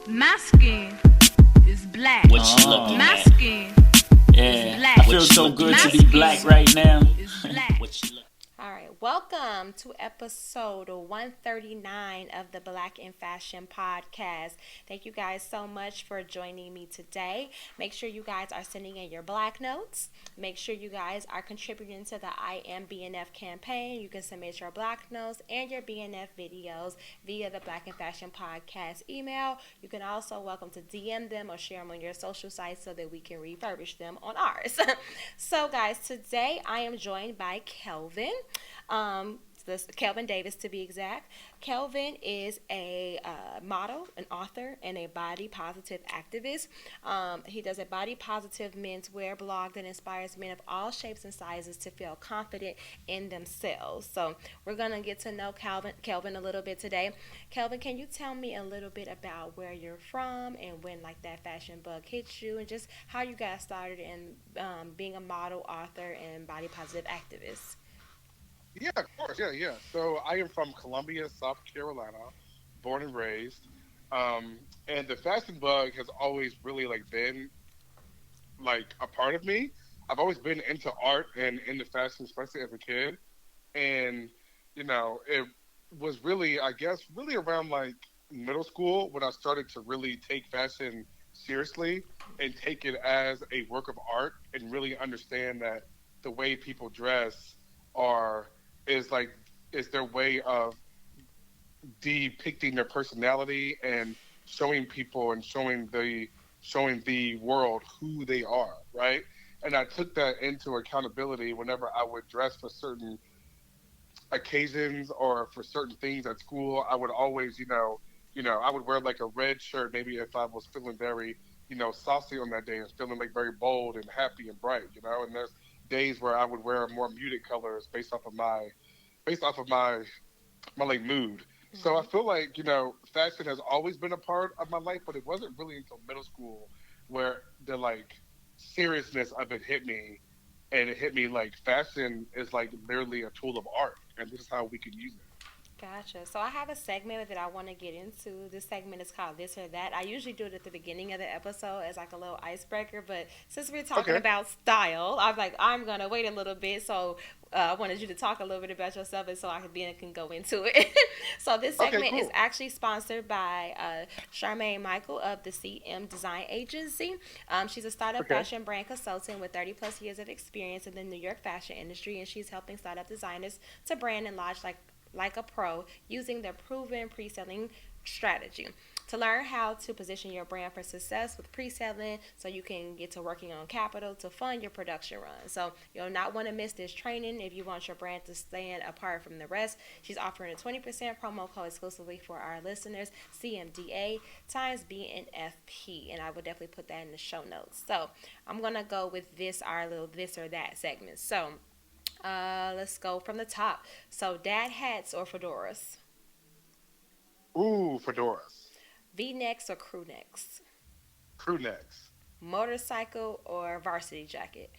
My skin is black. What you looking My at? skin Yeah, is black. I feel so good to be black right now. is black. What you look- All right, welcome to episode 139 of the Black in Fashion podcast. Thank you guys so much for joining me today. Make sure you guys are sending in your black notes. Make sure you guys are contributing to the I Am BNF campaign. You can submit your black notes and your BNF videos via the Black in Fashion podcast email. You can also welcome to DM them or share them on your social sites so that we can refurbish them on ours. So guys, today I am joined by Kelvin. This Kelvin Davis to be exact. Kelvin is a model, an author, and a body positive activist. He does a body positive menswear blog that inspires men of all shapes and sizes to feel confident in themselves. So we're gonna get to know Kelvin a little bit today. Kelvin, can you tell me a little bit about where you're from and when like that fashion bug hit you, and just how you got started in being a model, author, and body positive activist? Yeah, of course. Yeah. So I am from Columbia, South Carolina, born and raised. And the fashion bug has always really been like a part of me. I've always been into art and into fashion, especially as a kid. And it was really, I guess, really around like middle school when I started to really take fashion seriously and take it as a work of art and really understand that the way people dress are is like is their way of depicting their personality and showing people and showing the world who they are, right? And I took that into accountability whenever I would dress for certain occasions or for certain things at school. I would always, I would wear like a red shirt maybe if I was feeling very, saucy on that day and feeling like very bold and happy and bright, and there's days where I would wear more muted colors based off of my like mood. So I Mm-hmm. feel like, fashion has always been a part of my life, but it wasn't really until middle school where the like seriousness of it hit me, and it hit me like fashion is like literally a tool of art and this is how we can use it. Gotcha. So I have a segment that I want to get into. This segment is called This or That. I usually do it at the beginning of the episode as like a little icebreaker, but since we're talking Okay. about style, I was like, I'm gonna wait a little bit. So I wanted you to talk a little bit about yourself, and so I can go into it. So this Okay, segment is cool. actually sponsored by Charmaine Michael of the CM Design Agency. She's a startup Okay. fashion brand consultant with 30 plus years of experience in the New York fashion industry, and she's helping startup designers to brand and launch like a pro using their proven pre-selling strategy to learn how to position your brand for success with pre-selling so you can get to working on capital to fund your production run. So you'll not want to miss this training if you want your brand to stand apart from the rest. She's offering a 20% promo code exclusively for our listeners, CMDA times BNFP, and I would definitely put that in the show notes. So I'm going to go with our little this or that segment. So let's go from the top. So, dad hats or fedoras? Ooh, fedoras. V necks or crew necks? Crew necks. Motorcycle or varsity jacket?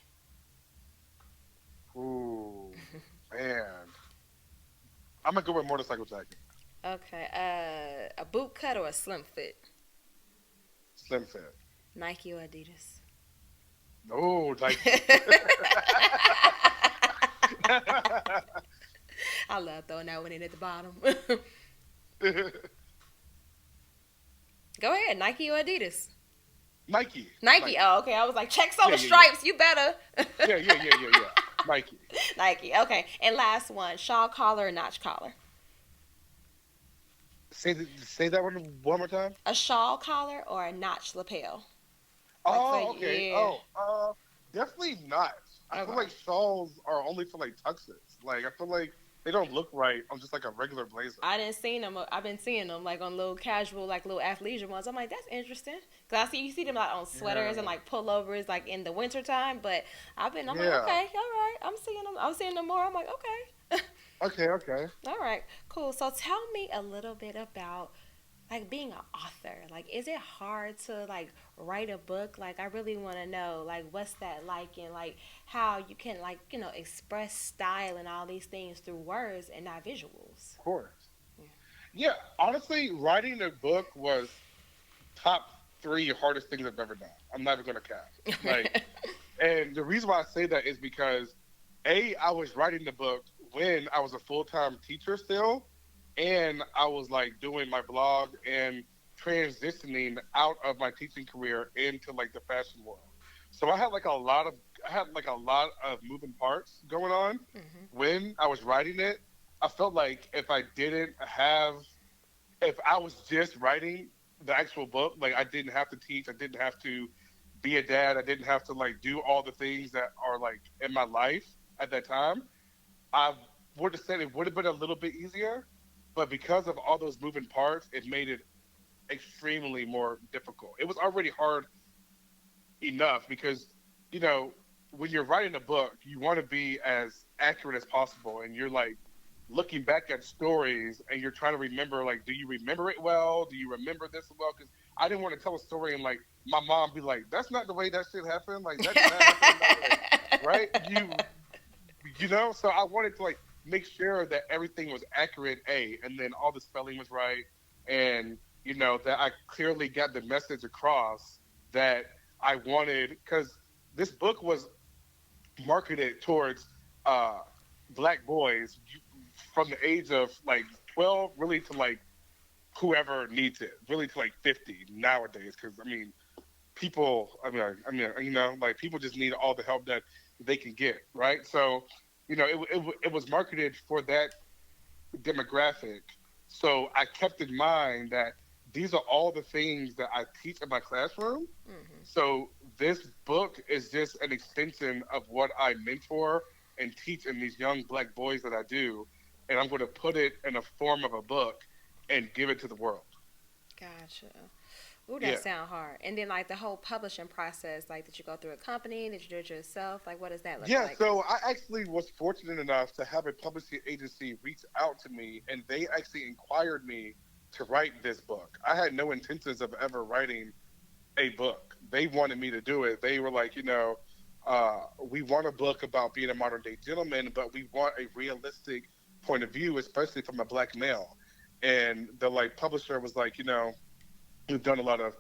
Ooh, man. I'm gonna go with motorcycle jacket. Okay. A boot cut or a slim fit? Slim fit. Nike or Adidas? Oh, Nike. I love throwing that one in at the bottom. Go ahead, Nike or Adidas? Nike. Nike. Oh, okay. I was like, checks on Yeah, the yeah, stripes. You better. Yeah. Nike. Nike. Okay. And last one, shawl collar or notch collar? Say that one more time. A shawl collar or a notch lapel? Oh, Like, okay. yeah. Definitely not. I feel Okay. like shawls are only for like tuxes. Like I feel like they don't look right on just like a regular blazer. I didn't see them. I've been seeing them like on little casual, like little athleisure ones. I'm like, that's interesting. Cause you see them like on sweaters and Yeah. like pullovers, like in the wintertime. But I'm like, Yeah. okay, all right. I'm seeing them. I'm seeing them more. I'm like, okay, Okay. all right, cool. So tell me a little bit about like being an author. Like, is it hard to like write a book? Like, I really want to know like what's that like, and like how you can like express style and all these things through words and not visuals. Of course. Yeah. Yeah. Honestly, writing a book was top 3 hardest things I've ever done. I'm never gonna cap. Like, and the reason why I say that is because I was writing the book when I was a full-time teacher still, and I was like doing my blog and transitioning out of my teaching career into like the fashion world. So I had like a lot of moving parts going on when I was writing it. I felt like if I was just writing the actual book, like I didn't have to teach, I didn't have to be a dad, I didn't have to like do all the things that are like in my life at that time, I would have said it would have been a little bit easier. But because of all those moving parts, it made it extremely more difficult. It was already hard enough because, you know, when you're writing a book, you want to be as accurate as possible, and you're like looking back at stories and you're trying to remember, like, do you remember it well? Do you remember this well? Because I didn't want to tell a story and like my mom be like, "That's not the way that shit happened. Like that did not happen that way, right?" You know. So I wanted to like make sure that everything was accurate, and then all the spelling was right, and you know that I clearly got the message across that I wanted, because this book was marketed towards black boys from the age of like 12 really to like whoever needs it, really to like 50 nowadays. Because I mean, you know, like people just need all the help that they can get, right? So, you know, it was marketed for that demographic. So I kept in mind that these are all the things that I teach in my classroom. So this book is just an extension of what I mentor and teach in these young black boys that I do. And I'm going to put it in a form of a book and give it to the world. Gotcha. Ooh, that sound hard. And then like the whole publishing process, like did you go through a company? Did you do it yourself? Like what does that look like? Yeah, so I actually was fortunate enough to have a publishing agency reach out to me, and they actually inquired me to write this book. I had no intentions of ever writing a book. They wanted me to do it. They were like, you know, we want a book about being a modern day gentleman, but we want a realistic point of view, especially from a black male. And the like publisher was like, you know, we've done a lot of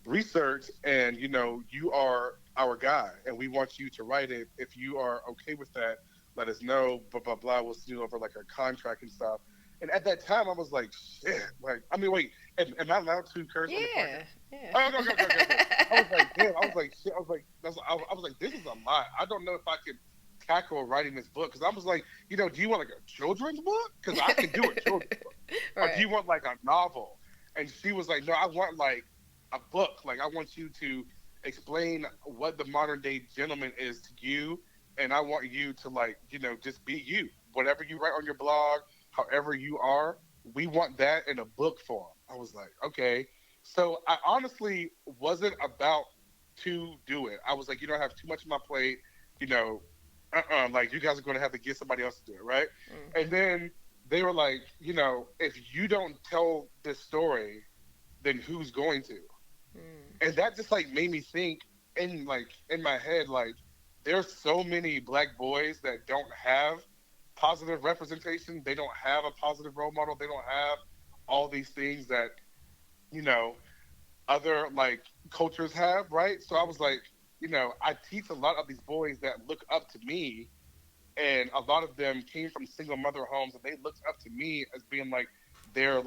research, and you know, you are our guy, and we want you to write it. If you are okay with that, let us know. Blah blah blah. We'll see over like a contract and stuff. And at that time, I was like, shit. Like, I mean, wait, am I allowed to curse on the podcast? Yeah. Oh, no. I was like, damn. I was like, shit. I was like, this is a lot. I don't know if I could tackle writing this book, because I was like, you know, do you want like a children's book? Because I can do a children's book. Right. Or do you want like a novel? And she was like, no, I want like a book. Like, I want you to explain what the modern day gentleman is to you, and I want you to like, you know, just be you. Whatever you write on your blog, however you are, we want that in a book form. I was like, okay. So I honestly wasn't about to do it. I was like, you know, I have too much on my plate, you know, like you guys are going to have to get somebody else to do it, right? And then they were like, you know, if you don't tell this story, then who's going to? And that just like made me think in my head, like there's so many black boys that don't have positive representation. They don't have a positive role model. They don't have all these things that, you know, other like cultures have, right? So I was like, you know, I teach a lot of these boys that look up to me, and a lot of them came from single mother homes, and they looked up to me as being like their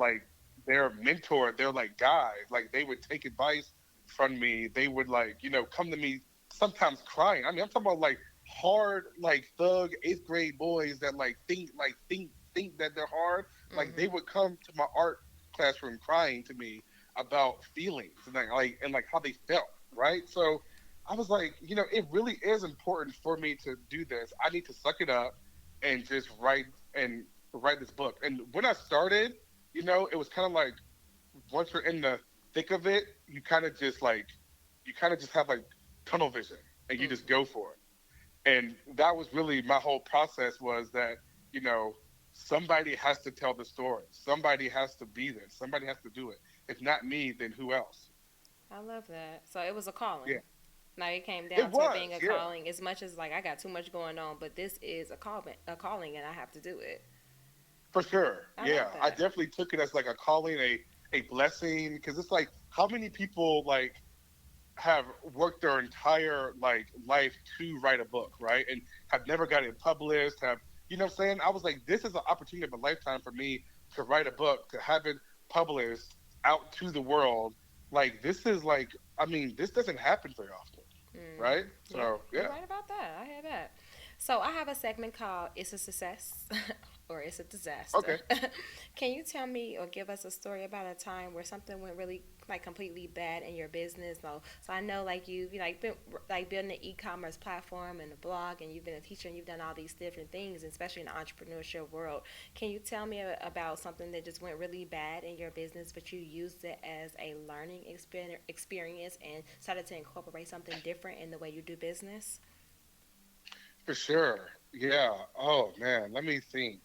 mentor, their like guide. Like they would take advice from me. They would like, you know, come to me sometimes crying. I mean, I'm talking about like hard, like thug 8th grade boys that like think that they're hard. Like they would come to my art classroom crying to me about feelings and like how they felt, right? So I was like, you know, it really is important for me to do this. I need to suck it up and just write this book. And when I started, you know, it was kind of like once you're in the thick of it, you kind of just have like tunnel vision, and you just go for it. And that was really my whole process, was that, you know, somebody has to tell the story. Somebody has to be this. Somebody has to do it. If not me, then who else? I love that. So it was a calling. Yeah. Now it came down to it being a calling, as much as like I got too much going on, but this is a calling, and I have to do it. For sure. I definitely took it as like a calling, a a blessing? Because it's like, how many people like have worked their entire like life to write a book, right? And have never got it published, have you know what I'm saying? I was like, this is an opportunity of a lifetime for me to write a book, to have it published out to the world. Like this is like, I mean, this doesn't happen very often, right? So You're right about that. I hear that. So I have a segment called "It's a Success" or "It's a Disaster." Okay. Can you tell me or give us a story about a time where something went really like completely bad in your business? So I know like you've like been like building an e-commerce platform and a blog, and you've been a teacher and you've done all these different things, especially in the entrepreneurship world. Can you tell me about something that just went really bad in your business, but you used it as a learning experience and started to incorporate something different in the way you do business? For sure. Yeah. Oh man, let me think.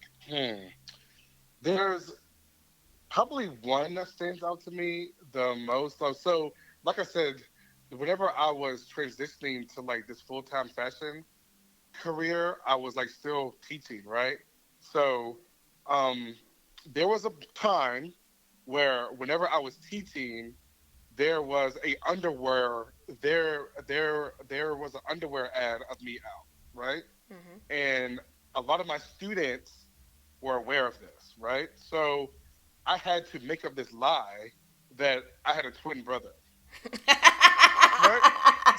There's probably one that stands out to me the most. So, like I said, whenever I was transitioning to like this full time fashion career, I was like still teaching, right? So, um, there was a time where whenever I was teaching, there was a underwear there was an underwear ad of me out, right? Mm-hmm. And a lot of my students were aware of this, right? So I had to make up this lie that I had a twin brother, right?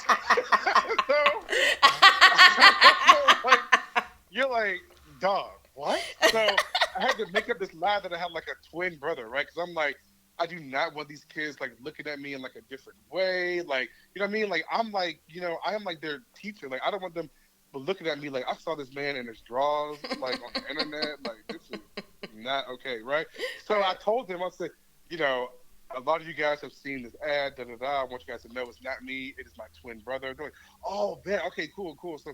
So, so like, you're like, dog, what? So I had to make up this lie that I had like a twin brother, right? Because I'm like, I do not want these kids like looking at me in like a different way, like you know what I mean? Like I'm like, you know, I am like their teacher. Like I don't want them looking at me like I saw this man in his drawers, like on the internet. Like this is not okay, right? So I told them, I said, you know, a lot of you guys have seen this ad, da da da. I want you guys to know it's not me. It is my twin brother. They're like, oh man, okay, cool, cool. So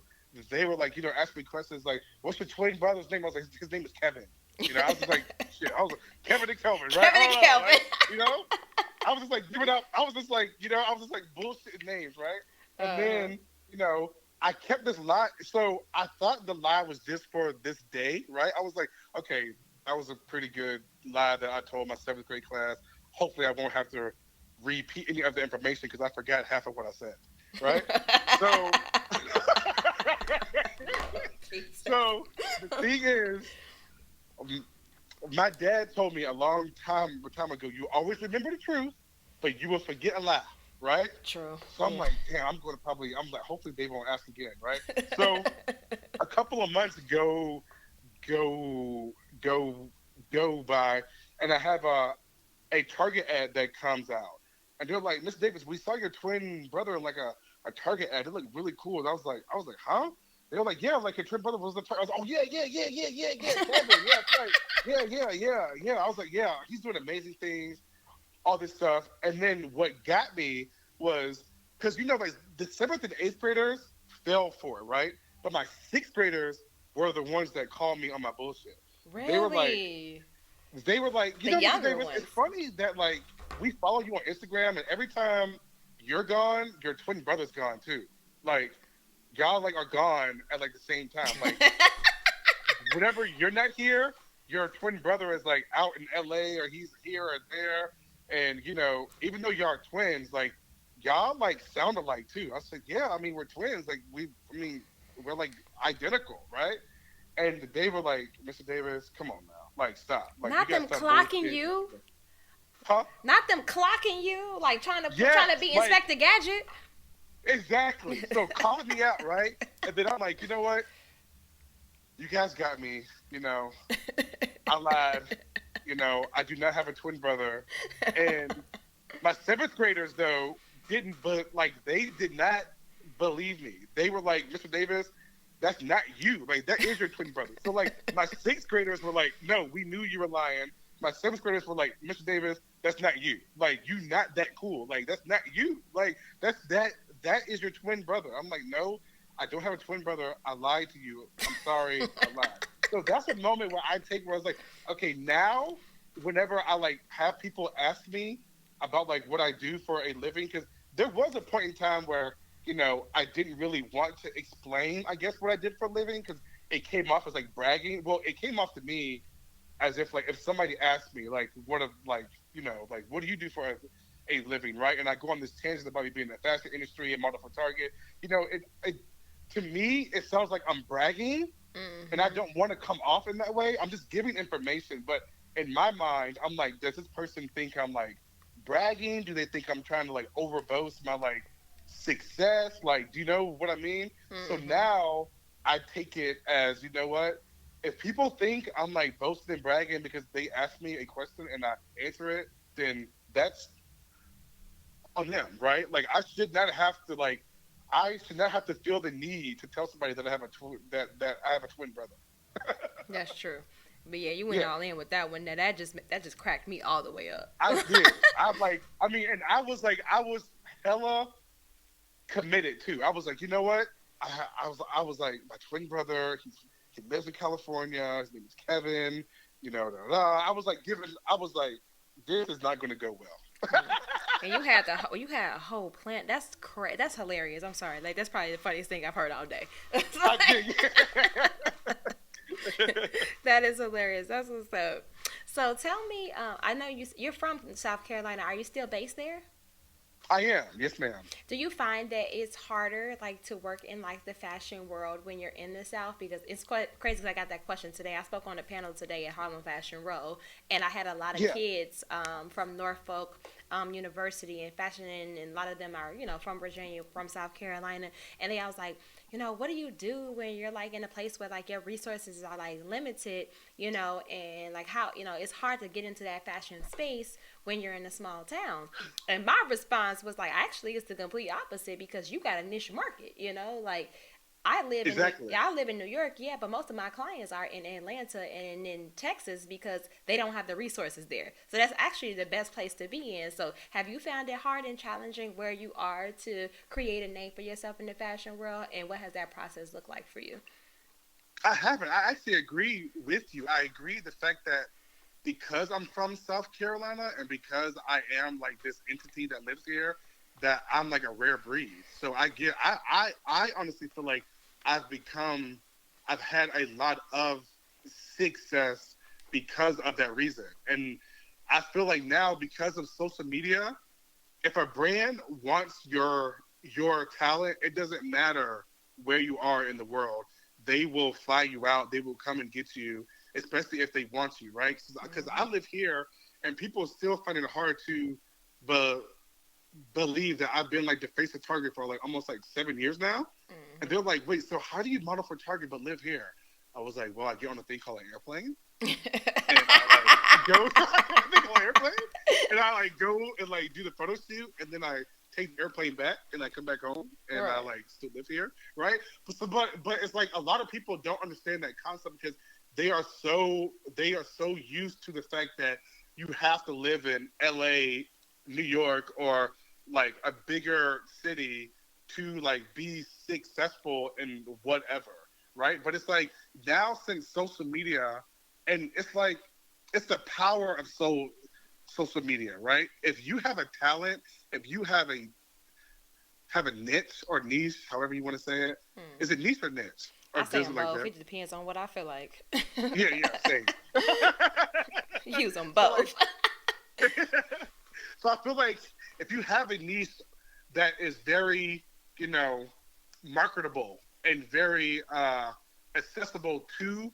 they were like, you know, asking me questions like, what's your twin brother's name? I was like, his name is Kevin. You know, I was just like, shit. I was like, Kevin and Kelvin, right? Kevin and Kelvin. Right? You know, I was just like giving up. I was just like, you know, I was just like bullshit names, right? And then, you know, I kept this lie. So I thought the lie was just for this day, right? I was like, okay, that was a pretty good lie that I told my seventh grade class. Hopefully, I won't have to repeat any of the information because I forgot half of what I said, right? So, so the thing is, my dad told me a long time ago, you always remember the truth, but you will forget a lie, right? True. So I'm like, damn, I'm like, hopefully they won't ask again, right? So a couple of months go by, and I have a Target ad that comes out, and they're like, Miss Davis, we saw your twin brother in like a Target ad. It looked really cool. And I was like, huh? They were like, yeah, like your twin brother was the Target. I was like, oh yeah, Kevin, yeah, that's right, yeah. I was like, yeah, he's doing amazing things, all this stuff. And then what got me was because you know, like the seventh and eighth graders fell for it, right? But my sixth graders were the ones that called me on my bullshit. Really? They were like, you The know, younger Davis, ones. it's funny that like we follow you on Instagram, and every time you're gone, your twin brother's gone too. Like y'all like are gone at like the same time. Like whenever you're not here, your twin brother is like out in LA or he's here or there. And you know, even though y'all are twins, like y'all like sound alike too. I said, yeah, I mean we're twins. Like we're like identical, right? And they were like, Mr. Davis, come on now. Like, stop. Like, Not you them gotta stop clocking bullshitting. you. Huh? Not them clocking you. Like trying to Yes, be like- Inspector Gadget. Exactly. So calling me out, right? And then I'm like, you know what? You guys got me. You know, I lied. You know, I do not have a twin brother. And my seventh graders, though, they did not believe me. They were like, Mr. Davis, that's not you. Like, that is your twin brother. So, like, my sixth graders were like, no, we knew you were lying. My seventh graders were like, Mr. Davis, that's not you. Like, you not that cool. Like, that's not you. Like, that is your twin brother. I'm like, no, I don't have a twin brother. I lied to you. I'm sorry. I lied. So that's a moment where I was like, okay, now, whenever I, like, have people ask me about, like, what I do for a living, because there was a point in time where, you know, I didn't really want to explain, I guess, what I did for a living because it came off as like bragging. Well, it came off to me as if like if somebody asked me like like, what do you do for a living, right? And I go on this tangent about me being in the fashion industry and model for Target. It to me, it sounds like I'm bragging, and I don't want to come off in that way. I'm just giving information, but in my mind, I'm like, does this person think I'm like bragging? Do they think I'm trying to like overboast my like success? Like, do you know what I mean? So now I take it as, you know what? If people think I'm like boasting and bragging because they ask me a question and I answer it, then that's on them, right? Like I should not have to feel the need to tell somebody that I have a that I have a twin brother. That's true. But yeah, you went all in with that one. Now that just cracked me all the way up. I did. And I was hella committed too. I was like, you know what? I was like, my twin brother, he lives in California. His name is Kevin. I was like, this is not going to go well. And you had a whole plan. That's That's hilarious. I'm sorry. Like, that's probably the funniest thing I've heard all day. I did. Yeah. That is hilarious. That's what's up. So tell me, I know you're from South Carolina. Are you still based there? I am. Yes, ma'am. Do you find that it's harder, like, to work in like the fashion world when you're in the South? Because it's quite crazy. Because I got that question today. I spoke on a panel today at Harlem Fashion Row, and I had a lot of kids from Norfolk University and fashion, and a lot of them are from Virginia, from South Carolina, and I was like, what do you do when you're like in a place where like your resources are like limited, and like how it's hard to get into that fashion space when you're in a small town? And my response was like, actually, it's the complete opposite, because you got a niche market, like I live in New York, but most of my clients are in Atlanta and in Texas because they don't have the resources there. So that's actually the best place to be in. So have you found it hard and challenging where you are to create a name for yourself in the fashion world, and what has that process looked like for you? I haven't. I actually agree with you. I agree the fact that because I'm from South Carolina and because I am like this entity that lives here, that I'm like a rare breed. So I honestly feel like I've had a lot of success because of that reason. And I feel like now, because of social media, if a brand wants your talent, it doesn't matter where you are in the world. They will fly you out. They will come and get you, especially if they want you, right? Because I live here, and people still find it hard to believe that I've been like the face of Target for like almost like 7 years now. And they're like, wait, so how do you model for Target but live here? I was like, well, I get on a thing called an airplane. And I like go on a thing called an airplane. And I like go and like do the photo shoot, and then I take the airplane back and I come back home, and I like still live here, right? But it's like a lot of people don't understand that concept because they are so used to the fact that you have to live in LA, New York, or like a bigger city to like be successful in whatever, right? But it's like now, since social media, and it's like it's the power of social media, right? If you have a talent, if you have a niche or niche, however you want to say it, is it niche or niche? Or I say them like both. that? It depends on what I feel like. Yeah, same. Use them both. So I feel like if you have a niche that is very, marketable and very accessible to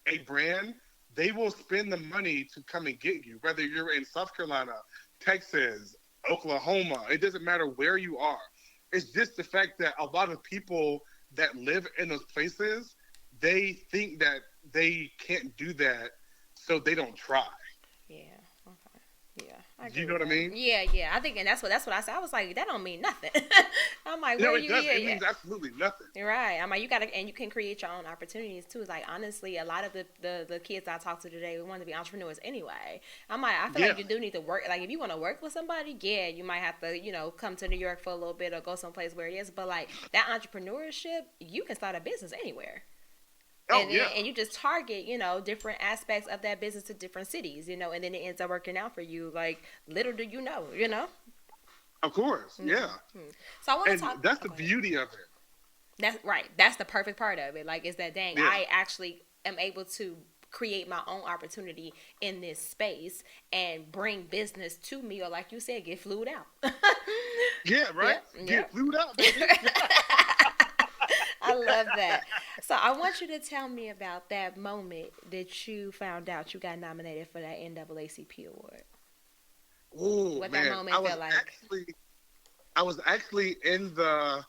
a brand, they will spend the money to come and get you. Whether you're in South Carolina, Texas, Oklahoma, it doesn't matter where you are. It's just the fact that a lot of people that live in those places, they think that they can't do that, so they don't try. Yeah. Yeah, I agree. Do you know what I mean? Yeah. I think, and that's what I said. I was like, that don't mean nothing. I'm like, No, it does. It means absolutely nothing. You're right. I'm like, you can create your own opportunities too. Like, honestly, a lot of the kids I talked to today, we want to be entrepreneurs anyway. I'm like, I feel like you do need to work. Like, if you want to work with somebody, you might have to, come to New York for a little bit or go someplace where it is. But like that entrepreneurship, you can start a business anywhere. And you just target, different aspects of that business to different cities, and then it ends up working out for you. Like, little do you know. Of course, yeah. So I want to talk. That's the beauty of it. That's right. That's the perfect part of it. Like, is that I actually am able to create my own opportunity in this space and bring business to me, or like you said, get flued out. Yeah, right. Get flued out, baby. I love that. So I want you to tell me about that moment that you found out you got nominated for that NAACP award. Oh What man, that moment felt like. I was actually in the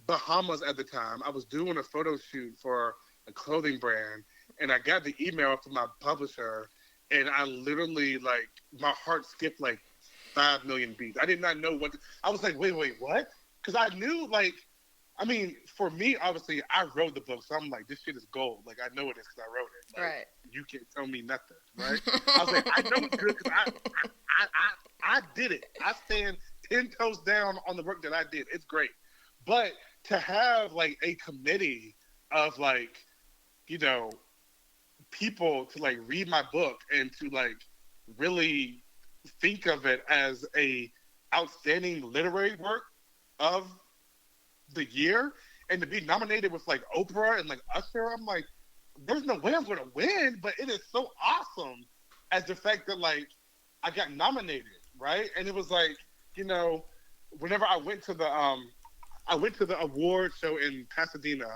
Bahamas at the time. I was doing a photo shoot for a clothing brand, and I got the email from my publisher, and I literally, like, my heart skipped like 5 million beats. I did not know what I was like. Wait, what? Because I knew, like, I mean, for me, obviously, I wrote the book, so I'm like, this shit is gold. Like, I know it is because I wrote it. Like, Right. You can't tell me nothing, right? I was like, I know it's good because I did it. I stand 10 toes down on the work that I did. It's great. But to have, like, a committee of, like, you know, people to, like, read my book and to, like, really think of it as a outstanding literary work of the year, and to be nominated with, like, Oprah and, like, Usher, I'm like, there's no way I'm going to win, but it is so awesome as the fact that, like, I got nominated, right? And it was like, you know, whenever I went to the award show in Pasadena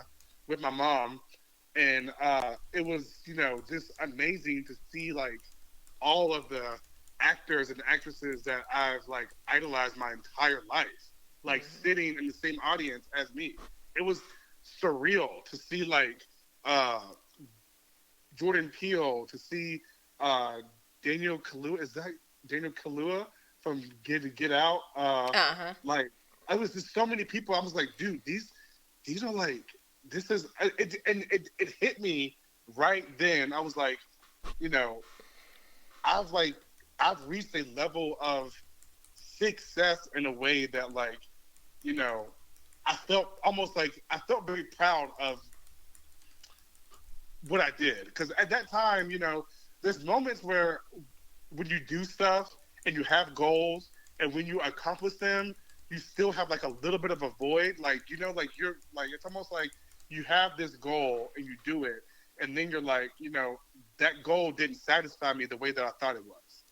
with my mom, and it was, you know, just amazing to see, like, all of the actors and actresses that I've, like, idolized my entire life, like, sitting in the same audience as me. It was surreal to see, like, Jordan Peele, to see Daniel Kaluuya. Is that Daniel Kaluuya from Get Out? Like, I was just so many people. I was like, dude, these are, like, this is it, and it hit me right then. I was like, you know, I've reached a level of success in a way that, like, you know, I felt very proud of what I did. Because at that time, you know, there's moments where when you do stuff and you have goals, and when you accomplish them, you still have, like, a little bit of a void. Like, you know, like, you're like, it's almost like you have this goal and you do it, and then you're like, you know, that goal didn't satisfy me the way that I thought it was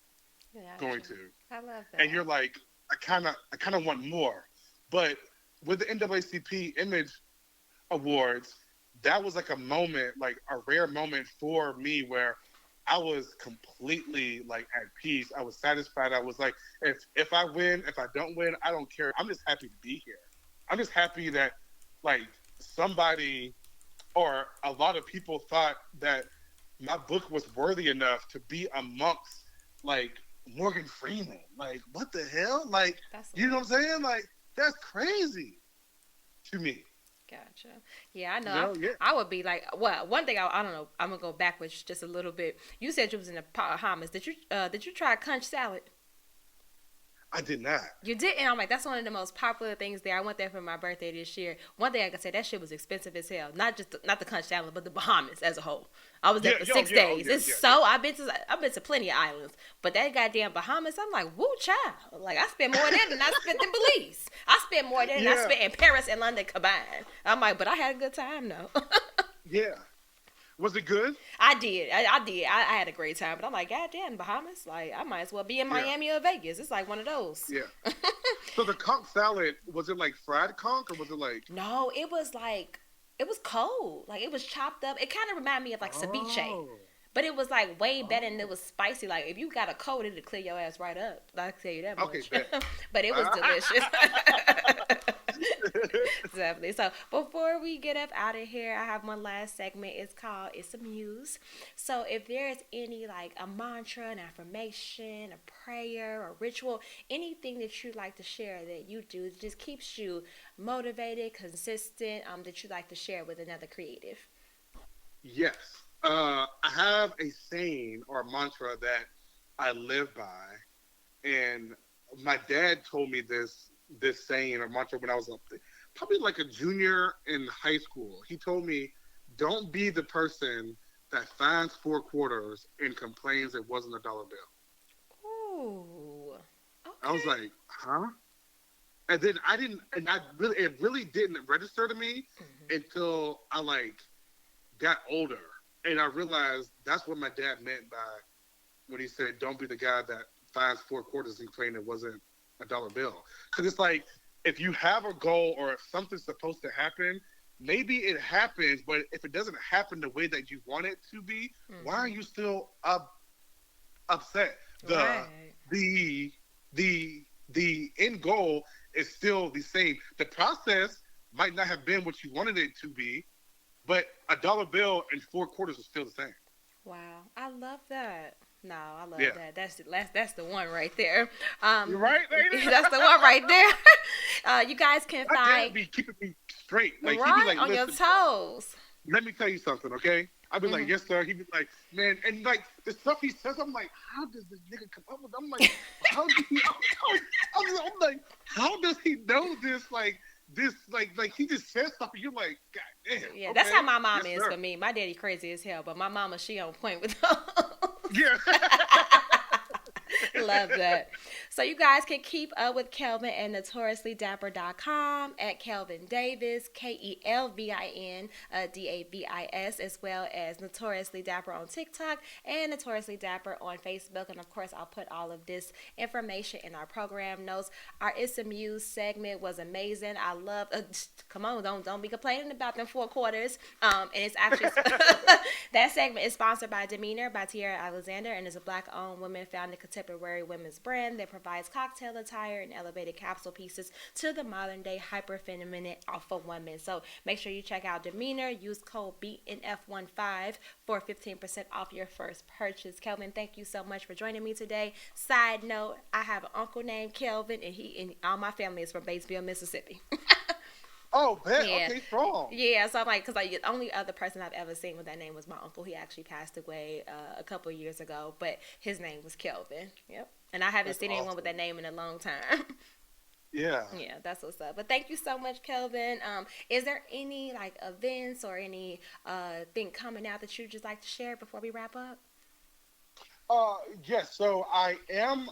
going to. I love that. And you're like, I kind of want more. But with the NAACP Image Awards, that was like a moment, like a rare moment for me, where I was completely, like, at peace. I was satisfied. I was like, if I win, if I don't win, I don't care. I'm just happy to be here. I'm just happy that, like, somebody or a lot of people thought that my book was worthy enough to be amongst, like, Morgan Freeman. Like, what the hell? Like, you know what I'm saying? Like, that's crazy to me. Gotcha. Yeah, I know. I would be like, well, one thing I don't know. I'm gonna go backwards just a little bit. You said you was in the Bahamas. Did you try conch salad? I did not. You didn't? I'm like, that's one of the most popular things there. I went there for my birthday this year. One thing I can say, that shit was expensive as hell. Not the conch salad, but the Bahamas as a whole. I was there for 6 days. I've been to plenty of islands, but that goddamn Bahamas, I'm like, woo, child. Like, I spent more there than I spent in Belize. I spent more there than I spent in Paris and London combined. I'm like, but I had a good time though. Yeah. Was it good? I did. I had a great time, but I'm like, goddamn, Bahamas. Like, I might as well be in Miami or Vegas. It's like one of those. Yeah. So the conch salad, was it like fried conch, or was it like? No, it was cold. Like, it was chopped up. It kind of reminded me of like ceviche, but it was like way better, and it was spicy. Like, if you got a cold, it'll clear your ass right up. I can tell you that much. Okay, But it was delicious. Definitely. So before we get up out of here, I have one last segment. It's called It's a Muse. So if there's any, like, a mantra, an affirmation, a prayer, a ritual, anything that you'd like to share that you do that just keeps you motivated, consistent, that you'd like to share with another creative. Yes. I have a saying or a mantra that I live by, and my dad told me this saying or mantra when I was probably like a junior in high school. He told me, don't be the person that finds 4 quarters and complains it wasn't a dollar bill. Ooh. Okay. I was like, huh? And then it really didn't register to me until I, like, got older. And I realized that's what my dad meant by when he said, "Don't be the guy that finds 4 quarters and claim it wasn't a dollar bill." Because it's like, if you have a goal or if something's supposed to happen, maybe it happens, but if it doesn't happen the way that you want it to be, why are you still upset? Right. The end goal is still the same. The process might not have been what you wanted it to be, but a dollar bill and 4 quarters is still the same. Wow, I love that. No, I love Yeah. that. That's the one right there. You're right, lady. That's the one right there. You guys can My dad find be keeping me straight. Like, right he be like, on your "Listen, toes. let me tell you something, okay?" I'd be like, "Yes, sir." He'd be like, "Man," and like the stuff he says, I'm like, "How does this nigga come up with?" I'm like, "How does he?" I'm like, "How does he know this?" Like this, like he just says stuff, and you're like, "God damn." Yeah, okay. that's how my mom Yes, is sir. for me. My daddy crazy as hell, but my mama, she on point with those. Yeah. Love that. So you guys can keep up with Kelvin at notoriously.dapper.com, at Kelvin Davis, KELVIN DAVIS, as well as Notoriously Dapper on TikTok and Notoriously Dapper on Facebook. And of course, I'll put all of this information in our program notes. Our It's a Muse segment was amazing. I love. Come on, don't be complaining about them 4 quarters. And it's actually that segment is sponsored by Demeanor by Tierra Alexander and is a Black-owned, women-founded contemporary women's brand that provides cocktail attire and elevated capsule pieces to the modern-day hyper-feminine alpha woman. So make sure you check out Demeanor. Use code BNF15 for 15% off your first purchase. Kelvin, thank you so much for joining me today. Side note, I have an uncle named Kelvin, and all my family is from Batesville, Mississippi. Oh, bet. Yeah. Okay, strong. Yeah, so I'm like, because the only other person I've ever seen with that name was my uncle. He actually passed away a couple of years ago, but his name was Kelvin. Yep. And I haven't That's seen anyone awesome. with that name in a long time. Yeah. Yeah, that's what's up. But thank you so much, Kelvin. Is there any like events or any thing coming out that you'd just like to share before we wrap up? Yes. So I am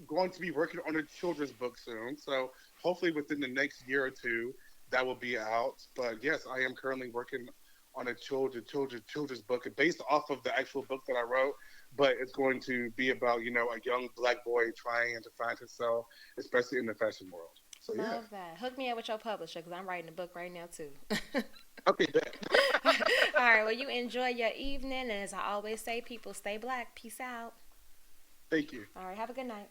going to be working on a children's book soon. So hopefully within the next year or two, that will be out. But yes, I am currently working on a children's book based off of the actual book that I wrote. But it's going to be about a young Black boy trying to find himself, especially in the fashion world. So yeah. Love that. Hook me up with your publisher because I'm writing a book right now too. Okay, bet. All right. Well, you enjoy your evening, and as I always say, people stay black. Peace out. Thank you. All right. Have a good night.